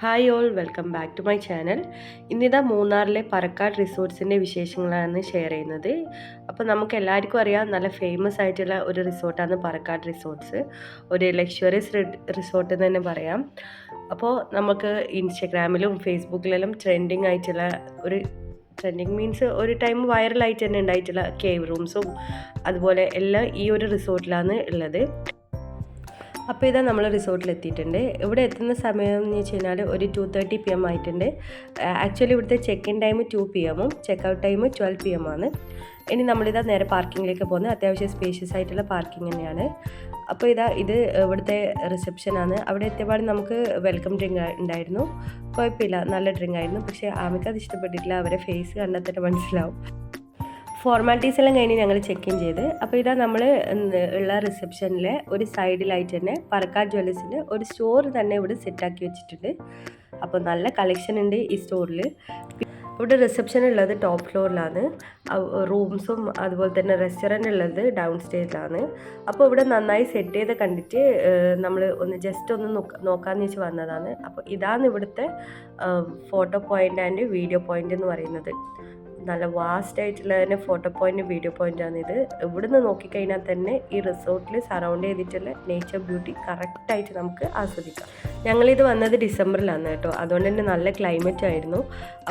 Hi all welcome back to my channel. ഇന്നിതാ മൂന്നാറിലെ പറക്കാട് റിസോർട്ട്സിൻ്റെ വിശേഷങ്ങളാണ് ഷെയർ ചെയ്യുന്നത്. അപ്പോൾ നമുക്ക് എല്ലാവർക്കും അറിയാം, നല്ല ഫേമസ് ആയിട്ടുള്ള ഒരു റിസോർട്ടാണ് പറക്കാട് റിസോർട്ട്സ്. ഒരു ലക്ഷറിയസ് റിസോർട്ട് എന്ന് തന്നെ പറയാം. അപ്പോൾ നമുക്ക് ഇൻസ്റ്റഗ്രാമിലും ഫേസ്ബുക്കിലെല്ലാം ട്രെൻഡിങ് ആയിട്ടുള്ള ട്രെൻഡിങ് മീൻസ് ഒരു ടൈം വൈറലായിട്ട് തന്നെ ഉണ്ടായിട്ടുള്ള കേവ് റൂംസും അതുപോലെ എല്ലാം ഈ ഒരു റിസോർട്ടിലാണ് ഉള്ളത്. അപ്പോൾ ഇതാ നമ്മൾ റിസോർട്ടിലെത്തിയിട്ടുണ്ട്. ഇവിടെ എത്തുന്ന സമയം എന്ന് വെച്ച് കഴിഞ്ഞാൽ ഒരു 2:30 PM ആയിട്ടുണ്ട്. ആക്ച്വലി ഇവിടുത്തെ check in time 2 PM check out time 12 PM ആണ്. ഇനി നമ്മളിതാ നേരെ പാർക്കിങ്ങിലേക്ക് പോകുന്നത്. അത്യാവശ്യം സ്പേഷ്യസ് ആയിട്ടുള്ള പാർക്കിംഗ് തന്നെയാണ്. അപ്പോൾ ഇത് ഇവിടുത്തെ റിസപ്ഷനാണ്. അവിടെ എത്തിയപാട് നമുക്ക് വെൽക്കം ഡ്രിങ്ക് ഉണ്ടായിരുന്നു. കുഴപ്പമില്ല, നല്ല ഡ്രിങ്ക് ആയിരുന്നു. പക്ഷേ ആമിക്ക് അത് ഇഷ്ടപ്പെട്ടിട്ടില്ല. അവരെ ഫേസ് കണ്ടാൽ തന്നെ മനസ്സിലാവും. ഫോർമാലിറ്റീസ് എല്ലാം കഴിഞ്ഞ് ഞങ്ങൾ ചെക്ക് ഇൻ ചെയ്ത്. അപ്പോൾ ഇതാ നമ്മൾ ഉള്ള റിസപ്ഷനിലെ ഒരു സൈഡിലായിട്ട് തന്നെ പറക്കാട് ജ്വല്ലേഴ്സിൻ്റെ ഒരു സ്റ്റോർ തന്നെ ഇവിടെ സെറ്റാക്കി വെച്ചിട്ടുണ്ട്. അപ്പോൾ നല്ല കളക്ഷൻ ഉണ്ട് ഈ സ്റ്റോറിൽ. ഇവിടെ റിസപ്ഷൻ ഉള്ളത് ടോപ്പ് ഫ്ലോറിലാണ്. റൂംസും അതുപോലെ തന്നെ റെസ്റ്റോറൻറ്റ് ഉള്ളത് ഡൗൺ സ്റ്റേജിലാണ്. അപ്പോൾ ഇവിടെ നന്നായി സെറ്റ് ചെയ്ത് കണ്ടിട്ട് നമ്മൾ ജസ്റ്റ് ഒന്ന് നോക്കാമെന്ന് വെച്ച് വന്നതാണ്. അപ്പോൾ ഇതാണ് ഇവിടുത്തെ photo point and video point എന്ന് പറയുന്നത്. നല്ല വാസ്റ്റ് ആയിട്ടുള്ള തന്നെ ഫോട്ടോ പോയിന്റ് വീഡിയോ പോയിൻ്റാണ് ഇത്. ഇവിടുന്ന് നോക്കിക്കഴിഞ്ഞാൽ തന്നെ ഈ റിസോർട്ടിൽ സറൗണ്ട് ചെയ്തിട്ടുള്ള നേച്ചർ ബ്യൂട്ടി കറക്റ്റായിട്ട് നമുക്ക് ആസ്വദിക്കാം. ഞങ്ങളിത് വന്നത് ഡിസംബറിലാണ് കേട്ടോ, അതുകൊണ്ട് തന്നെ നല്ല ക്ലൈമറ്റ് ആയിരുന്നു.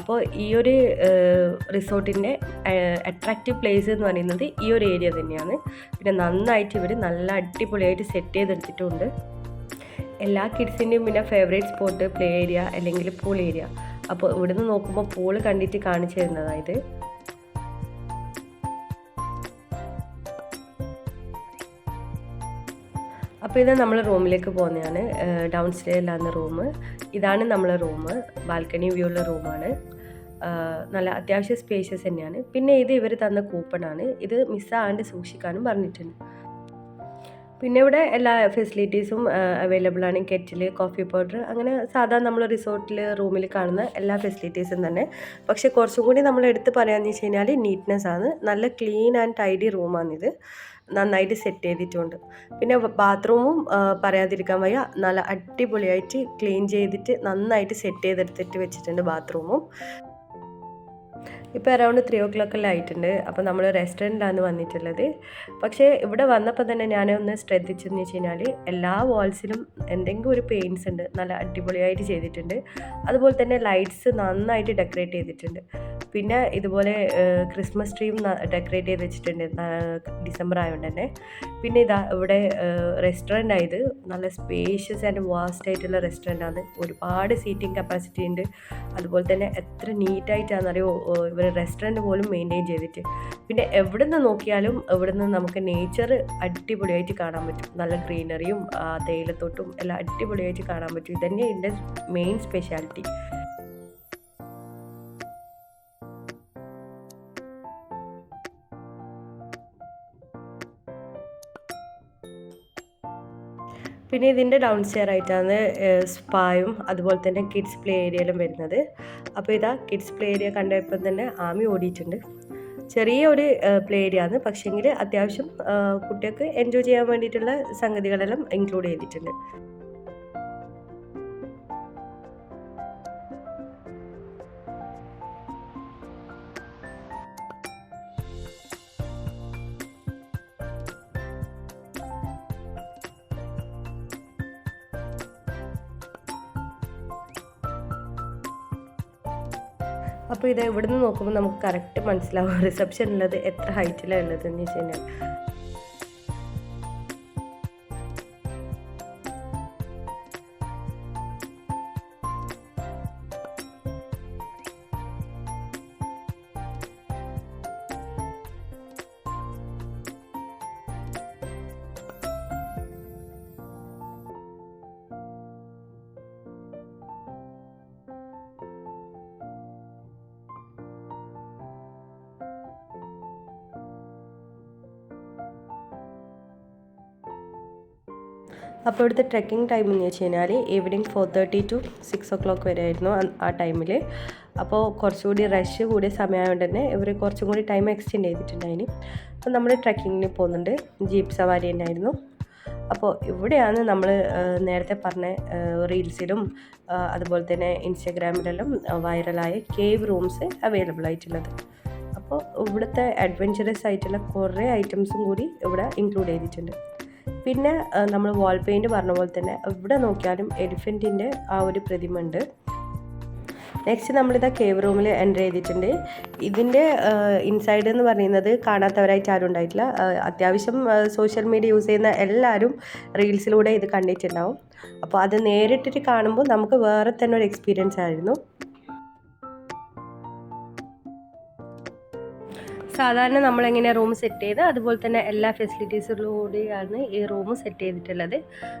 അപ്പോൾ ഈ ഒരു റിസോർട്ടിൻ്റെ അട്രാക്റ്റീവ് പ്ലേസ് എന്ന് പറയുന്നത് ഈ ഒരു ഏരിയ തന്നെയാണ്. പിന്നെ നന്നായിട്ട് ഇവർ നല്ല അടിപൊളിയായിട്ട് സെറ്റ് ചെയ്തെടുത്തിട്ടുണ്ട്. എല്ലാ കിഡ്സിൻ്റെയും പിന്നെ ഫേവറേറ്റ് സ്പോട്ട് പ്ലേ ഏരിയ അല്ലെങ്കിൽ പൂൾ ഏരിയ. അപ്പോൾ ഇവിടുന്ന് നോക്കുമ്പോൾ പൂള് കണ്ടിട്ട് കാണിച്ചു തരുന്നതായത്. അപ്പോൾ ഇത് നമ്മൾ റൂമിലേക്ക് പോകുന്നതാണ്. ഡൗൺ സ്റ്റേയിലാണ് റൂം. ഇതാണ് നമ്മളെ റൂം. ബാൽക്കണി വ്യൂ ഉള്ള റൂമാണ്. നല്ല അത്യാവശ്യം സ്പേഷ്യസ് തന്നെയാണ്. പിന്നെ ഇത് ഇവർ തന്ന കൂപ്പണാണ്. ഇത് മിസ്സാകാണ്ട് സൂക്ഷിക്കാനും പറഞ്ഞിട്ടുണ്ട്. പിന്നെ ഇവിടെ എല്ലാ ഫെസിലിറ്റീസും അവൈലബിൾ ആണ്. കെറ്റിൽ, കോഫി പൗഡർ, അങ്ങനെ സാധാരണ നമ്മൾ റിസോർട്ടിൽ റൂമിൽ കാണുന്ന എല്ലാ ഫെസിലിറ്റീസും തന്നെ. പക്ഷേ കുറച്ചും കൂടി നമ്മൾ എടുത്ത് പറയാമെന്ന് വെച്ച് കഴിഞ്ഞാൽ നീറ്റ്നെസ് ആണ്. നല്ല ക്ലീൻ ആൻഡ് ടൈഡി റൂമാണിത്. നന്നായിട്ട് സെറ്റ് ചെയ്തിട്ടുണ്ട്. പിന്നെ ബാത്റൂമും പറയാതിരിക്കാൻ വയ്യ, നല്ല അടിപൊളിയായിട്ട് ക്ലീൻ ചെയ്തിട്ട് നന്നായിട്ട് സെറ്റ് ചെയ്തെടുത്തിട്ട് വെച്ചിട്ടുണ്ട് ബാത്റൂമും. ഇപ്പോൾ അറൗണ്ട് 3 o'clock ആയിട്ടുണ്ട്. അപ്പോൾ നമ്മൾ റെസ്റ്റോറൻറ്റിലാണ് വന്നിട്ടുള്ളത്. പക്ഷേ ഇവിടെ വന്നപ്പോൾ തന്നെ ഞാനൊന്ന് ശ്രദ്ധിച്ചെന്ന് വെച്ച് കഴിഞ്ഞാൽ എല്ലാ വാൾസിലും എന്തെങ്കിലും ഒരു പെയിൻറ്റ്സ് ഉണ്ട്. നല്ല അടിപൊളിയായിട്ട് ചെയ്തിട്ടുണ്ട്. അതുപോലെ തന്നെ ലൈറ്റ്സ് നന്നായിട്ട് ഡെക്കറേറ്റ് ചെയ്തിട്ടുണ്ട്. പിന്നെ ഇതുപോലെ ക്രിസ്മസ് ട്രീയും ഡെക്കറേറ്റ് ചെയ്ത് വെച്ചിട്ടുണ്ട്, ഡിസംബർ ആയതുകൊണ്ട് തന്നെ. പിന്നെ ഇവിടെ റെസ്റ്റോറൻ്റ് ആയത് നല്ല സ്പേഷ്യസ് ആൻഡ് വാസ്റ്റ് ആയിട്ടുള്ള റെസ്റ്റോറൻ്റാണ്. ഒരുപാട് സീറ്റിംഗ് കപ്പാസിറ്റി ഉണ്ട്. അതുപോലെ തന്നെ എത്ര നീറ്റായിട്ടാണെന്നറിയോ ഇവർ റെസ്റ്റോറൻറ്റ് പോലും മെയിൻറ്റെയിൻ ചെയ്തിട്ട്. പിന്നെ എവിടെ നിന്ന് നോക്കിയാലും ഇവിടെ നിന്ന് നമുക്ക് നേച്ചർ അടിപൊളിയായിട്ട് കാണാൻ പറ്റും. നല്ല ഗ്രീനറിയും തേയിലത്തോട്ടും എല്ലാം അടിപൊളിയായിട്ട് കാണാൻ പറ്റും. ഇതന്നെ ഇതിൻ്റെ മെയിൻ സ്പെഷ്യാലിറ്റി. പിന്നെ ഇതിൻ്റെ ഡൗൺ സ്റ്റെയർ ആയിട്ടാണ് സ്പായും അതുപോലെ തന്നെ കിഡ്സ് പ്ലേ ഏരിയയിലും വരുന്നത്. അപ്പോൾ ഇതാ കിഡ്സ് പ്ലേ ഏരിയ കണ്ടപ്പോൾ തന്നെ ആമി ഓടിയിട്ടുണ്ട്. ചെറിയ ഒരു പ്ലേ ഏരിയ ആണ്, പക്ഷേങ്കിൽ അത്യാവശ്യം കുട്ടികൾക്ക് എൻജോയ് ചെയ്യാൻ വേണ്ടിയിട്ടുള്ള സംഗതികളെല്ലാം ഇൻക്ലൂഡ് ചെയ്തിട്ടുണ്ട്. അപ്പോൾ ഇത് ഇവിടുന്ന് നോക്കുമ്പോൾ നമുക്ക് കറക്റ്റ് മനസ്സിലാവും റിസപ്ഷൻ ഉള്ളത് എത്ര ഹൈറ്റിലാണ് ഉള്ളതെന്ന് വെച്ച് കഴിഞ്ഞാൽ. അപ്പോൾ ഇവിടുത്തെ ട്രെക്കിംഗ് ടൈം എന്ന് വെച്ച് കഴിഞ്ഞാൽ ഈവനിങ് 4:30 to 6 o'clock വരെ ആയിരുന്നു ആ ടൈമിൽ. അപ്പോൾ കുറച്ചുകൂടി റഷ് കൂടിയ സമയമായതുകൊണ്ട് തന്നെ ഇവർ കുറച്ചും കൂടി ടൈം എക്സ്റ്റെൻഡ് ചെയ്തിട്ടുണ്ടായിരുന്നു. അപ്പോൾ നമ്മൾ ട്രെക്കിങ്ങിന് പോകുന്നുണ്ട്. ജീപ്പ് സവാരി തന്നെയായിരുന്നു. അപ്പോൾ ഇവിടെയാണ് നമ്മൾ നേരത്തെ പറഞ്ഞ റീൽസിലും അതുപോലെ തന്നെ ഇൻസ്റ്റഗ്രാമിലെല്ലാം വൈറലായ കേവ് റൂംസ് അവൈലബിൾ ആയിട്ടുള്ളത്. അപ്പോൾ ഇവിടുത്തെ അഡ്വഞ്ചറസ് ആയിട്ടുള്ള കുറേ ഐറ്റംസും കൂടി ഇവിടെ ഇൻക്ലൂഡ് ചെയ്തിട്ടുണ്ട്. പിന്നെ നമ്മൾ വാൾ പെയിൻറ്റ് പറഞ്ഞ പോലെ തന്നെ ഇവിടെ നോക്കിയാലും എലിഫൻറ്റിൻ്റെ ആ ഒരു പ്രതിമ ഉണ്ട്. നെക്സ്റ്റ് നമ്മളിതാ കേവ് റൂമിൽ എൻ്റർ ചെയ്തിട്ടുണ്ട്. ഇതിൻ്റെ ഇൻസൈഡ് എന്ന് പറയുന്നത് കാണാത്തവരായിട്ട് ആരും ഉണ്ടായിട്ടില്ല. അത്യാവശ്യം സോഷ്യൽ മീഡിയ യൂസ് ചെയ്യുന്ന എല്ലാവരും റീൽസിലൂടെ ഇത് കണ്ടിട്ടുണ്ടാവും. അപ്പോൾ അത് നേരിട്ടിട്ട് കാണുമ്പോൾ നമുക്ക് വേറെ തന്നെ ഒരു എക്സ്പീരിയൻസ് ആയിരുന്നു. സാധാരണ നമ്മളെങ്ങനെയാണ് റൂം സെറ്റ് ചെയ്ത് അതുപോലെ തന്നെ എല്ലാ ഫെസിലിറ്റീസിലൂടെയാണ് ഈ റൂം സെറ്റ് ചെയ്തിട്ടുള്ളത്.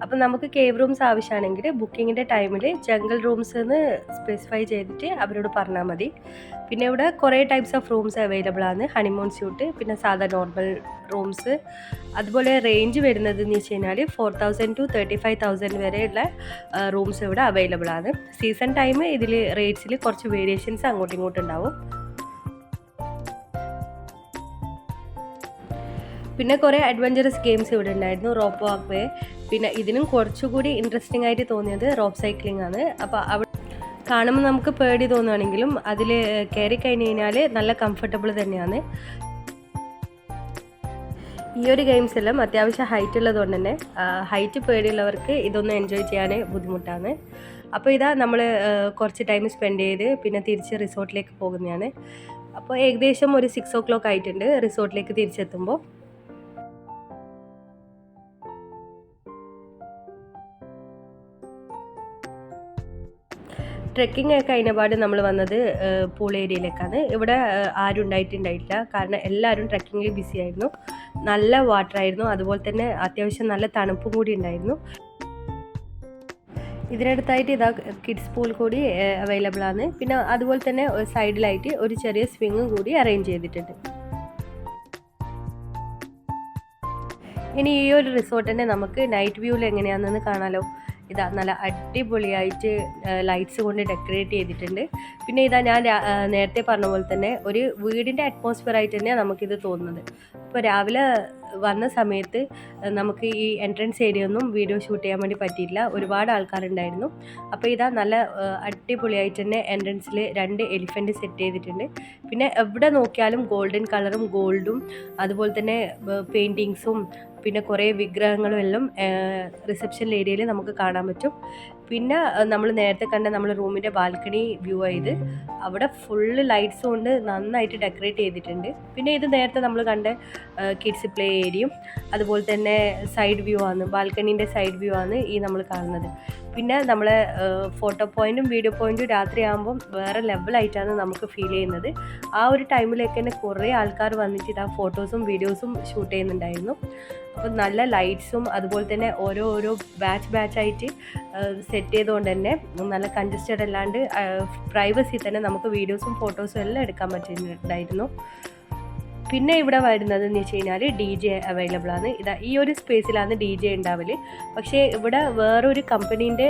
അപ്പം നമുക്ക് കേവ് റൂംസ് ആവശ്യമാണെങ്കിൽ ബുക്കിങ്ങിൻ്റെ ടൈമിൽ ജംഗിൾ റൂംസ് എന്ന് സ്പെസിഫൈ ചെയ്തിട്ട് അവരോട് പറഞ്ഞാൽ മതി. പിന്നെ ഇവിടെ കുറേ ടൈപ്സ് ഓഫ് റൂംസ് അവൈലബിൾ ആണ്. ഹണിമൂൺ സ്യൂട്ട്, പിന്നെ സാധാ നോർമൽ റൂംസ്. അതുപോലെ റേഞ്ച് വരുന്നത് എന്ന് വെച്ച് കഴിഞ്ഞാൽ 4,000 to 35,000 വരെയുള്ള റൂംസ് ഇവിടെ അവൈലബിൾ ആണ്. സീസൺ ടൈം ഇതിൽ റേറ്റ്സിൽ കുറച്ച് വേരിയേഷൻസ് അങ്ങോട്ടും ഇങ്ങോട്ടും ഉണ്ടാവും. പിന്നെ കുറേ അഡ്വഞ്ചറസ് ഗെയിംസ് ഇവിടെ ഉണ്ടായിരുന്നു. റോപ്പ് വാക്ക് വേ, പിന്നെ ഇതിനും കുറച്ചുകൂടി ഇൻട്രസ്റ്റിംഗ് ആയിട്ട് തോന്നിയത് റോപ്പ് സൈക്ലിംഗ് ആണ്. അപ്പോൾ അവിടെ കാണുമ്പോൾ നമുക്ക് പേടി തോന്നുകയാണെങ്കിലും അതിൽ കയറി കഴിഞ്ഞ് കഴിഞ്ഞാൽ നല്ല കംഫർട്ടബിൾ തന്നെയാണ്. ഈ ഒരു ഗെയിംസ് എല്ലാം അത്യാവശ്യം ഹൈറ്റ് ഉള്ളതുകൊണ്ട് തന്നെ ഹൈറ്റ് പേടിയുള്ളവർക്ക് ഇതൊന്നും എൻജോയ് ചെയ്യാൻ ബുദ്ധിമുട്ടാണ്. അപ്പോൾ ഇതാ നമ്മൾ കുറച്ച് ടൈം സ്പെൻഡ് ചെയ്ത് പിന്നെ തിരിച്ച് റിസോർട്ടിലേക്ക് പോകുന്നതാണ്. അപ്പോൾ ഏകദേശം ഒരു 6 o'clock ആയിട്ടുണ്ട് റിസോർട്ടിലേക്ക് തിരിച്ചെത്തുമ്പോൾ. ട്രെക്കിംഗ് ഒക്കെ കഴിഞ്ഞപാട് നമ്മൾ വന്നത് പൂൾ ഏരിയയിലേക്കാണ്. ഇവിടെ ആരും ഉണ്ടായിട്ടുണ്ടായിട്ടില്ല, കാരണം എല്ലാവരും ട്രെക്കിങ്ങിൽ ബിസി ആയിരുന്നു. നല്ല വാട്ടർ ആയിരുന്നു, അതുപോലെ തന്നെ അത്യാവശ്യം നല്ല തണുപ്പും കൂടി ഉണ്ടായിരുന്നു. ഇതിനടുത്തായിട്ട് ഇതാ കിഡ്സ് പൂൾ കൂടി അവൈലബിൾ ആണ്. പിന്നെ അതുപോലെ തന്നെ സൈഡിലായിട്ട് ഒരു ചെറിയ സ്വിങ്ങും കൂടി അറേഞ്ച് ചെയ്തിട്ടുണ്ട്. ഇനി ഈ ഒരു റിസോർട്ടിൻ്റെ നമുക്ക് നൈറ്റ് വ്യൂവിൽ എങ്ങനെയാണെന്ന് കാണാലോ. ഇതാ നല്ല അടിപൊളിയായിട്ട് ലൈറ്റ്സ് കൊണ്ട് ഡെക്കറേറ്റ് ചെയ്തിട്ടുണ്ട്. പിന്നെ ഇതാ ഞാൻ നേരത്തെ പറഞ്ഞ പോലെ തന്നെ ഒരു വീടിൻ്റെ അറ്റ്മോസ്ഫിയർ ആയിട്ട് തന്നെയാണ് നമുക്കിത് തോന്നുന്നത്. ഇപ്പോൾ രാവിലെ വന്ന സമയത്ത് നമുക്ക് ഈ എൻട്രൻസ് ഏരിയ ഒന്നും വീഡിയോ ഷൂട്ട് ചെയ്യാൻ വേണ്ടി പറ്റിയില്ല, ഒരുപാട് ആൾക്കാരുണ്ടായിരുന്നു. അപ്പോൾ ഇതാ നല്ല അടിപൊളിയായിട്ട് തന്നെ എൻട്രൻസിൽ 2 എലിഫൻറ്റ് സെറ്റ് ചെയ്തിട്ടുണ്ട്. പിന്നെ എവിടെ നോക്കിയാലും ഗോൾഡൻ കളറും ഗോൾഡും അതുപോലെ തന്നെ പെയിൻറ്റിങ്സും പിന്നെ കുറേ വിഗ്രഹങ്ങളും എല്ലാം റിസപ്ഷൻ ഏരിയയിൽ നമുക്ക് കാണാൻ പറ്റും. പിന്നെ നമ്മൾ നേരത്തെ കണ്ട നമ്മൾ റൂമിൻ്റെ ബാൽക്കണി വ്യൂ ആയത് അവിടെ ഫുള്ള് ലൈറ്റ്സ് കൊണ്ട് നന്നായിട്ട് ഡെക്കറേറ്റ് ചെയ്തിട്ടുണ്ട്. പിന്നെ ഇത് നേരത്തെ നമ്മൾ കണ്ട കിഡ്സ് പ്ലേ ഏരിയയും അതുപോലെ തന്നെ സൈഡ് വ്യൂ ആണ്, ബാൽക്കണീൻ്റെ സൈഡ് വ്യൂ ആണ് ഈ നമ്മൾ കാണുന്നത്. പിന്നെ നമ്മളെ ഫോട്ടോ പോയിൻറ്റും വീഡിയോ പോയിൻറ്റും രാത്രിയാകുമ്പം വേറെ ലെവലായിട്ടാണ് നമുക്ക് ഫീൽ ചെയ്യുന്നത്. ആ ഒരു ടൈമിലേക്ക് തന്നെ കുറേ ആൾക്കാർ വന്നിട്ട് ആ ഫോട്ടോസും വീഡിയോസും ഷൂട്ട് ചെയ്യുന്നുണ്ടായിരുന്നു. അപ്പോൾ നല്ല ലൈറ്റ്സും അതുപോലെ തന്നെ ഓരോ ബാച്ചായിട്ട് സെറ്റ് ചെയ്തുകൊണ്ട് തന്നെ നല്ല കൺജസ്റ്റഡ് അല്ലാണ്ട് പ്രൈവസി തന്നെ നമുക്ക് വീഡിയോസും ഫോട്ടോസും എല്ലാം എടുക്കാൻ പറ്റുന്നുണ്ടായിരുന്നു. പിന്നെ ഇവിടെ വരുന്നത് എന്ന് വെച്ച് കഴിഞ്ഞാൽ DJ അവൈലബിൾ ആണ്. ഇതാ ഈ ഒരു സ്പേസിലാണ് DJ ഉണ്ടാവല്. പക്ഷേ ഇവിടെ വേറൊരു കമ്പനീൻ്റെ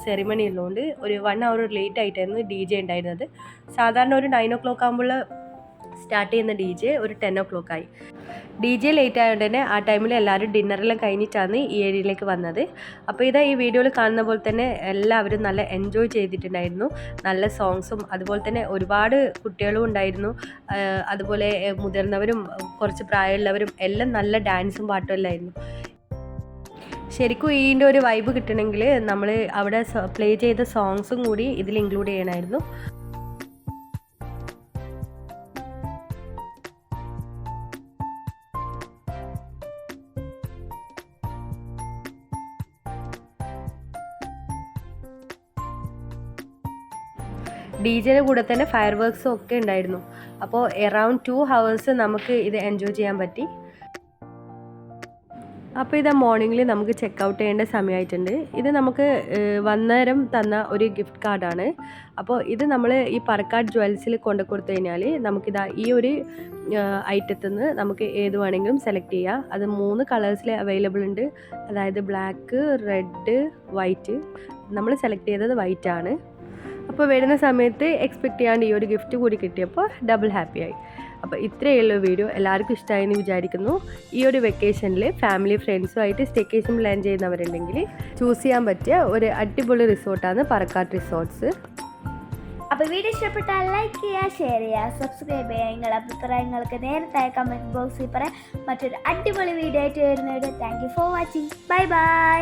സെറിമണി ഉള്ളതുകൊണ്ട് ഒരു 1 hour ലേറ്റ് ആയിട്ടായിരുന്നു DJ ഉണ്ടായിരുന്നത്. സാധാരണ ഒരു 9 o'clock ആകുമ്പോൾ സ്റ്റാർട്ട് ചെയ്യുന്ന DJ ഒരു 10 o'clock ആയി. DJ ലേറ്റ് ആയതുകൊണ്ട് തന്നെ ആ ടൈമിൽ എല്ലാവരും ഡിന്നറെല്ലാം കഴിഞ്ഞിട്ടാണ് ഈ ഏരിയയിലേക്ക് വന്നത്. അപ്പോൾ ഇതാ ഈ വീഡിയോയിൽ കാണുന്ന പോലെ തന്നെ എല്ലാവരും നല്ല എൻജോയ് ചെയ്തിട്ടുണ്ടായിരുന്നു. നല്ല സോങ്സും അതുപോലെ തന്നെ ഒരുപാട് കുട്ടികളും ഉണ്ടായിരുന്നു. അതുപോലെ മുതിർന്നവരും കുറച്ച് പ്രായമുള്ളവരും എല്ലാം നല്ല ഡാൻസും പാട്ടും എല്ലാം ആയിരുന്നു. ശരിക്കും ഇതിൻ്റെ ഒരു വൈബ് കിട്ടണമെങ്കിൽ നമ്മൾ അവിടെ പ്ലേ ചെയ്ത സോങ്സും കൂടി ഇതിൽ ഇൻക്ലൂഡ് ചെയ്യണമായിരുന്നു. DJയുടെ കൂടെ തന്നെ ഫയർ വർക്ക്സും ഒക്കെ ഉണ്ടായിരുന്നു. അപ്പോൾ അറൗണ്ട് 2 hours നമുക്ക് ഇത് എൻജോയ് ചെയ്യാൻ പറ്റി. അപ്പോൾ ഇതാ മോർണിംഗിൽ നമുക്ക് ചെക്ക് ഔട്ട് ചെയ്യേണ്ട സമയമായിട്ടുണ്ട്. ഇത് നമുക്ക് വന്നേരം തന്ന ഒരു ഗിഫ്റ്റ് കാർഡാണ്. അപ്പോൾ ഇത് നമ്മൾ ഈ പറക്കാട് ജ്വൽസിൽ കൊണ്ടു കൊടുത്തു കഴിഞ്ഞാൽ നമുക്കിതാ ഈ ഒരു ഐറ്റത്തിൽ നിന്ന് നമുക്ക് ഏത് വേണമെങ്കിലും സെലക്ട് ചെയ്യാം. അത് 3 കളേഴ്സിൽ അവൈലബിൾ ഉണ്ട്. അതായത് ബ്ലാക്ക്, റെഡ്, വൈറ്റ്. നമ്മൾ സെലക്ട് ചെയ്തത് വൈറ്റ് ആണ്. അപ്പോൾ വരുന്ന സമയത്ത് എക്സ്പെക്റ്റ് ചെയ്യാണ്ട് ഈ ഒരു ഗിഫ്റ്റ് കൂടി കിട്ടിയപ്പോൾ ഡബിൾ ഹാപ്പിയായി. അപ്പോൾ ഇത്രയുള്ള വീഡിയോ എല്ലാവർക്കും ഇഷ്ടമായി എന്ന് വിചാരിക്കുന്നു. ഈ ഒരു വെക്കേഷനിൽ ഫാമിലി ഫ്രണ്ട്സുമായിട്ട് സ്റ്റേക്കേഷൻ പ്ലാൻ ചെയ്യുന്നവരുണ്ടെങ്കിൽ ചൂസ് ചെയ്യാൻ പറ്റിയ ഒരു അടിപൊളി റിസോർട്ടാണ് പറക്കാട് റിസോർട്ട്സ്. അപ്പോൾ വീഡിയോ ഇഷ്ടപ്പെട്ടാൽ ലൈക്ക് ചെയ്യുക, ഷെയർ ചെയ്യുക, സബ്സ്ക്രൈബ് ചെയ്യുക. നിങ്ങളുടെ അഭിപ്രായങ്ങൾക്ക് നേരത്തെ കമൻറ്റ് ബോക്സിൽ പറയാം. മറ്റൊരു അടിപൊളി വീഡിയോ ആയിട്ട് വരുന്നവരെ thank you for watching. Bye bye.